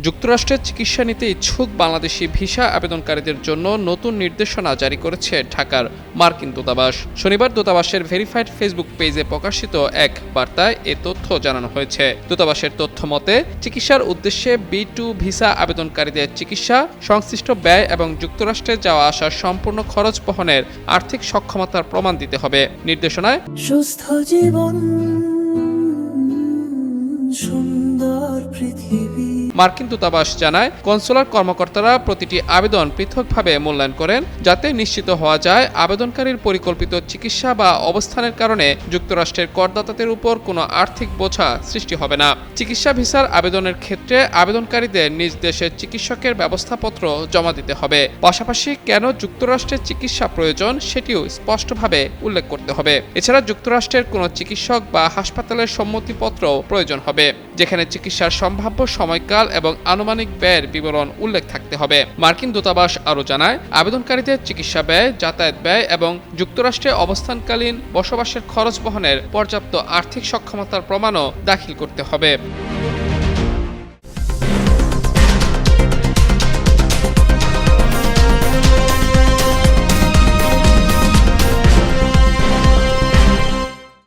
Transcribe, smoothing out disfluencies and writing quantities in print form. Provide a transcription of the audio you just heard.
যুক্তরাষ্ট্রে চিকিৎসা নিতে ইচ্ছুক বাংলাদেশি ভিসা আবেদনকারীদের জন্য নতুন নির্দেশনা জারি করেছে ঢাকার মার্কিন দূতাবাস। শনিবার দূতাবাসের ভেরিফাইড ফেসবুক পেজে প্রকাশিত এক বার্তায় এ তথ্য জানানো হয়েছে। দূতাবাসের তথ্য মতে, চিকিৎসার উদ্দেশ্যে B2 ভিসা আবেদনকারীদের চিকিৎসা, সংশ্লিষ্ট ব্যয় এবং যুক্তরাষ্ট্রে যাওয়া আসার সম্পূর্ণ খরচ বহনের আর্থিক সক্ষমতার প্রমাণ দিতে হবে। নির্দেশনায় সুস্থ জীবন, সুন্দর পৃথিবী। মার্কিন দূতাবাস জানায়, কনসুলার কর্মকর্তারা প্রতিটি আবেদন পৃথকভাবে মূল্যায়ন করেন, যাতে নিশ্চিত হওয়া যায় আবেদনকারীর পরিকল্পিত চিকিৎসা বা অবস্থানের কারণে যুক্তরাষ্ট্রের করদাতাদের উপর কোনো আর্থিক বোঝা সৃষ্টি হবে না। চিকিৎসা ভিসার আবেদনের ক্ষেত্রে আবেদনকারীদের নিজ দেশের চিকিৎসকের ব্যবস্থাপত্র জমা দিতে হবে। পাশাপাশি কেন যুক্তরাষ্ট্রের চিকিৎসা প্রয়োজন সেটিও স্পষ্টভাবে উল্লেখ করতে হবে। এছাড়া যুক্তরাষ্ট্রের কোনো চিকিৎসক বা হাসপাতালের সম্মতিপত্র প্রয়োজন হবে, যেখানে চিকিৎসার সম্ভাব্য সময়কাল এবং আনুমানিক ব্যয়ের বিবরণ উল্লেখ থাকতে হবে। মার্কিন দূতাবাস আরও জানায়, আবেদনকারীদের চিকিৎসা ব্যয়, যাতায়াত ব্যয় এবং যুক্তরাষ্ট্রে অবস্থানকালীন বসবাসের খরচ বহনের পর্যাপ্ত আর্থিক সক্ষমতার প্রমাণও দাখিল করতে হবে।